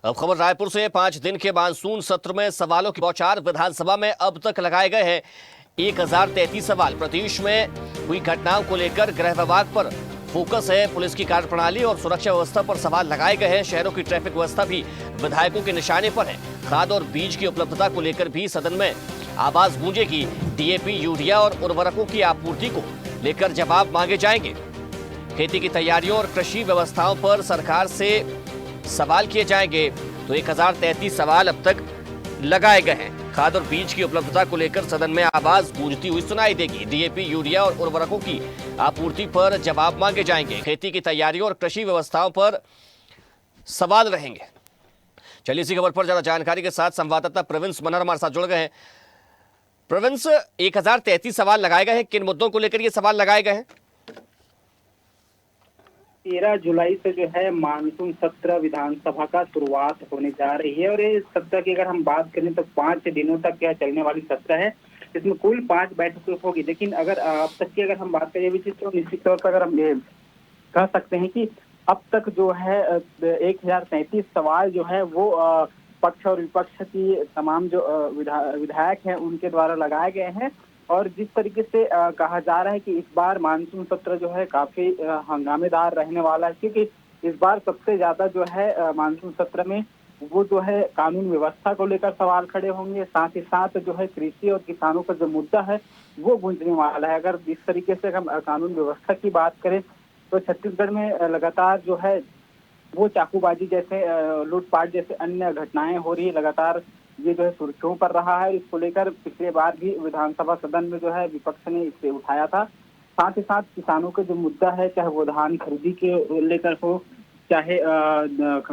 अब खबर रायपुर से 5 दिन के मानसून सत्र में सवालों की बौछार। विधानसभा में अब तक लगाए गए हैं 1033 सवाल। प्रदेश में हुई घटनाओं को लेकर गृह विभाग पर फोकस है। पुलिस की कार्यप्रणाली और सुरक्षा व्यवस्था पर सवाल लगाए गए हैं। शहरों की ट्रैफिक व्यवस्था भी विधायकों के निशाने पर है। खाद और बीज की उपलब्धता को लेकर भी सदन में आवाज गूंजेगी। डीएपी, यूरिया और उर्वरकों की आपूर्ति को लेकर जवाब मांगे जाएंगे। खेती की तैयारियों और कृषि व्यवस्थाओं पर सरकार से सवाल किए जाएंगे। तो 1033 सवाल अब तक लगाए गए हैं। खाद और बीज की उपलब्धता को लेकर सदन में आवाज गूंजती हुई सुनाई देगी। डीएपी, यूरिया और उर्वरकों की आपूर्ति पर जवाब मांगे जाएंगे। खेती की तैयारियों और कृषि व्यवस्थाओं पर सवाल रहेंगे। चलिए इसी खबर पर ज्यादा जानकारी के साथ संवाददाता प्रविंस मनहर हमारे साथ जुड़ गए हैं। प्रविंस, 1033 सवाल लगाए गए हैं। किन मुद्दों को लेकर ये सवाल लगाए गए हैं? 13 जुलाई से जो है मानसून सत्र विधानसभा का शुरुआत होने जा रही है और ये सत्र की अगर हम बात करें तो 5 दिनों तक यह चलने वाली सत्र है। इसमें कुल 5 बैठकें होगी। लेकिन अगर अब तक की अगर हम बात करें तो निश्चित तौर पर अगर हम ये कह सकते हैं कि अब तक जो है 1033 सवाल जो है वो पक्ष और विपक्ष की तमाम जो विधायक हैं उनके द्वारा लगाए गए हैं। और जिस तरीके से कहा जा रहा है कि इस बार मानसून सत्र जो है काफी हंगामेदार रहने वाला है, क्योंकि इस बार सबसे ज्यादा जो है मानसून सत्र में वो जो है कानून व्यवस्था को लेकर सवाल खड़े होंगे। साथ ही साथ जो है कृषि और किसानों का जो मुद्दा है वो गूंजने वाला है। अगर जिस तरीके से हम कानून व्यवस्था की बात करें तो छत्तीसगढ़ में लगातार जो है वो चाकूबाजी जैसे लूटपाट जैसे अन्य घटनाएं हो रही है। लगातार ये जो है सुर्खियों पर रहा है। इसको लेकर पिछले बार भी विधानसभा सदन में जो है विपक्ष ने इसे उठाया था। साथ ही साथ किसानों का जो मुद्दा है, चाहे वो धान खरीदी के लेकर हो, चाहे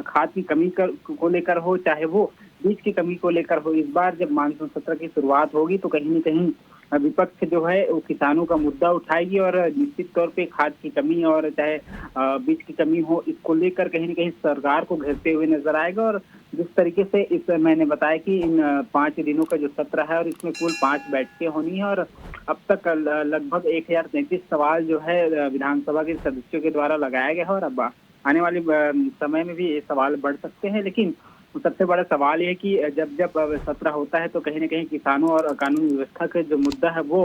खाद की कमी को लेकर हो, चाहे वो बीज की कमी को लेकर हो, इस बार जब मानसून सत्र की शुरुआत होगी तो कहीं न कहीं विपक्ष जो है वो किसानों का मुद्दा उठाएगी और निश्चित तौर पे खाद की कमी और चाहे बीज की कमी हो, इसको लेकर कहीं न कहीं सरकार को घेरते हुए नजर आएगा। और जिस तरीके से इस मैंने बताया कि इन 5 दिनों का जो सत्र है और इसमें कुल 5 बैठकें होनी है और अब तक लगभग 1033 सवाल जो है विधानसभा के सदस्यों के द्वारा लगाया गया है। और अब आने वाले समय में भी ये सवाल बढ़ सकते हैं। लेकिन सबसे बड़ा सवाल ये है कि जब जब सत्र होता है तो कहीं न कहीं किसानों और कानून व्यवस्था का जो मुद्दा है वो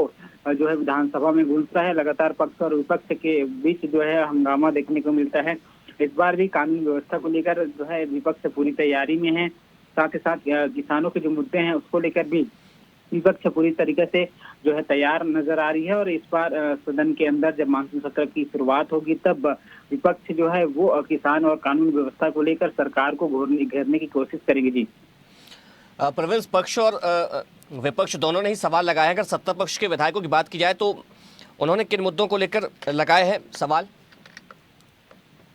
जो है विधानसभा में गूंजता है। लगातार पक्ष और विपक्ष के बीच जो है हंगामा देखने को मिलता है। इस बार भी कानून व्यवस्था को लेकर जो है विपक्ष पूरी तैयारी में है। साथ ही साथ किसानों के जो मुद्दे हैं उसको लेकर भी विपक्ष पूरी तरीके से जो है तैयार नजर आ रही है। और इस बार सदन के अंदर जब मानसून सत्र की शुरुआत होगी तब विपक्ष जो है वो किसान और कानून व्यवस्था को लेकर सरकार को घेरने की कोशिश करेगी। जी प्रविंस, पक्ष और विपक्ष दोनों ने ही सवाल लगाए हैं। अगर सत्ता पक्ष के विधायकों की बात की जाए तो उन्होंने किन मुद्दों को लेकर लगाए हैं सवाल?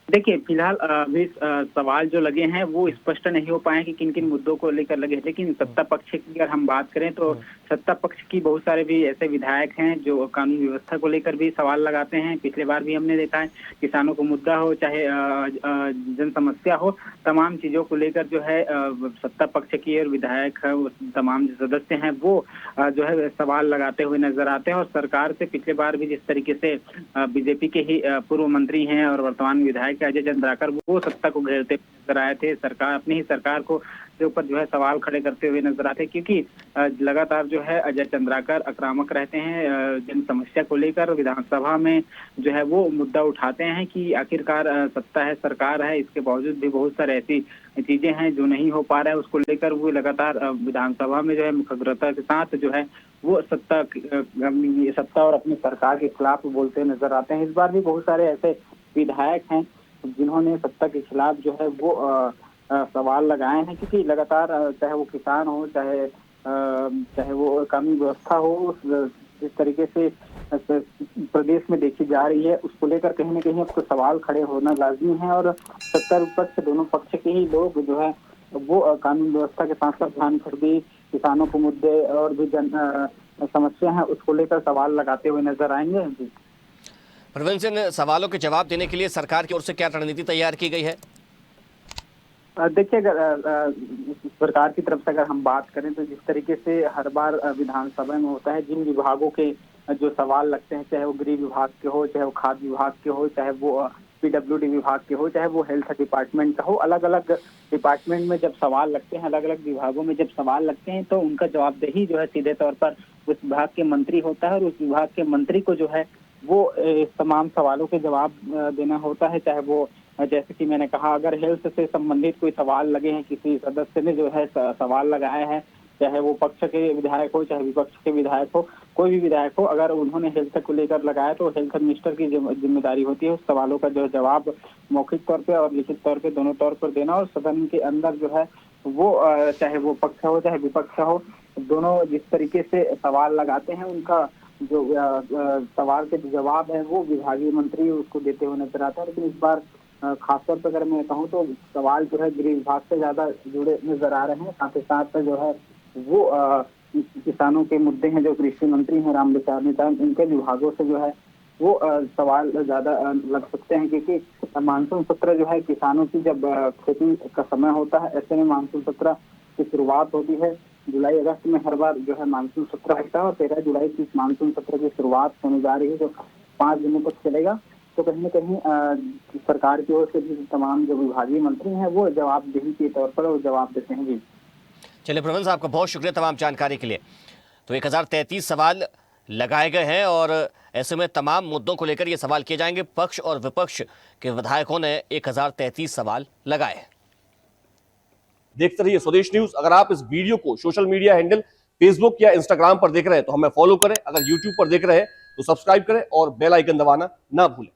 देखिए, फिलहाल अभी सवाल जो लगे हैं वो स्पष्ट नहीं हो पाए कि किन किन मुद्दों को लेकर लगे। लेकिन सत्ता पक्ष की अगर हम बात करें तो सत्ता पक्ष की बहुत सारे भी ऐसे विधायक हैं जो कानून व्यवस्था को लेकर भी सवाल लगाते हैं। पिछले बार भी हमने देखा है, किसानों को मुद्दा हो चाहे जन समस्या हो, तमाम चीजों को लेकर जो है सत्ता पक्ष की और विधायक तमाम सदस्य हैं वो जो है सवाल लगाते हुए नजर आते हैं। और सरकार से पिछले बार भी जिस तरीके से बीजेपी के ही पूर्व मंत्री हैं और वर्तमान विधायक अजय चंद्राकर वो सत्ता को घेरते नजर आए थे, सरकार अपनी ही सरकार को के ऊपर जो है सवाल खड़े करते हुए नजर आते, क्योंकि लगातार जो है अजय चंद्राकर आक्रामक रहते हैं। जन समस्या को लेकर विधानसभा में जो है वो मुद्दा उठाते हैं कि आखिरकार सत्ता है, सरकार है, इसके बावजूद भी बहुत सारी ऐसी चीजें हैं जो नहीं हो पा रहा है। उसको लेकर वो लगातार विधानसभा में जो है मुखबिरता के साथ जो है वो सत्ता और अपनी सरकार के खिलाफ बोलते नजर आते हैं। इस बार भी बहुत सारे ऐसे विधायक हैं जिन्होंने सत्ता के खिलाफ जो है वो सवाल लगाए हैं, क्योंकि लगातार चाहे वो किसान हो चाहे वो कानून व्यवस्था हो, जिस तरीके से प्रदेश में देखी जा रही है उसको लेकर कहीं न कहीं आपको सवाल खड़े होना लाजमी है। और सत्ता विपक्ष दोनों पक्ष के ही लोग जो है वो कानून व्यवस्था के साथ साथ धान खरीदी, किसानों को मुद्दे और भी जन समस्या है उसको लेकर सवाल लगाते हुए नजर आएंगे। प्रविंस, इन सवालों के जवाब देने के लिए सरकार की ओर से क्या रणनीति तैयार की गई है? देखिए, अगर सरकार की तरफ से अगर हम बात करें तो जिस तरीके से हर बार विधानसभा में होता है, जिन विभागों के जो सवाल लगते हैं, चाहे वो गृह विभाग के हो, चाहे वो खाद्य विभाग के हो, चाहे वो पीडब्ल्यूडी विभाग के हो, चाहे वो हेल्थ डिपार्टमेंट का हो, अलग अलग डिपार्टमेंट में जब सवाल लगते हैं, अलग अलग विभागों में जब सवाल लगते हैं, तो उनका जवाबदेही जो है सीधे तौर पर उस विभाग के मंत्री होता है, और उस विभाग के मंत्री को जो है वो तमाम सवालों के जवाब देना होता है। चाहे वो जैसे कि मैंने कहा, अगर हेल्थ से संबंधित कोई सवाल लगे हैं, किसी सदस्य ने जो है सवाल लगाया है, चाहे वो पक्ष के विधायक हो चाहे विपक्ष के विधायक हो, कोई भी विधायक हो, अगर उन्होंने हेल्थ को लेकर लगाया तो हेल्थ मिनिस्टर की जिम्मेदारी होती है उस सवालों का जो है जवाब मौखिक तौर पे और लिखित तौर पे, दोनों तौर पर देना। और सदन के अंदर जो है वो चाहे वो पक्ष हो चाहे विपक्ष हो, दोनों जिस तरीके से सवाल लगाते हैं, उनका जो सवाल के जवाब है वो विभागीय मंत्री उसको देते हुए नजर आता है। लेकिन इस बार खासतौर पर अगर मैं कहूँ तो सवाल जो है गृह विभाग से ज्यादा जुड़े नजर आ रहे हैं। साथ ही साथ जो है वो किसानों के मुद्दे हैं, जो कृषि मंत्री हैं रामविचार नेताम, उनके विभागों से जो है वो सवाल ज्यादा लग सकते हैं, क्योंकि मानसून सत्र जो है किसानों की जब खेती का समय होता है, ऐसे में मानसून सत्र की शुरुआत होती है। जुलाई अगस्त में हर बार जो है मानसून सत्र होता है, और 13 जुलाई की मानसून सत्र की शुरुआत होने जा रही है, जो 5 दिनों तक चलेगा। तो कहीं न कहीं सरकार की ओर से भी तमाम जो विभागीय मंत्री हैं वो जवाबदेही के तौर पर वो जवाब देते हैं। जी चलिए प्रवीण साहब, आपका बहुत शुक्रिया तमाम जानकारी के लिए। तो 1033 सवाल लगाए गए हैं और ऐसे में तमाम मुद्दों को लेकर ये सवाल किए जाएंगे। पक्ष और विपक्ष के विधायकों ने 1033 सवाल लगाए। देखते रहिए स्वदेश न्यूज। अगर आप इस वीडियो को सोशल मीडिया हैंडल फेसबुक या इंस्टाग्राम पर देख रहे हैं तो हमें फॉलो करें, अगर यूट्यूब पर देख रहे हैं तो सब्सक्राइब करें और बेल आइकन दबाना ना भूलें।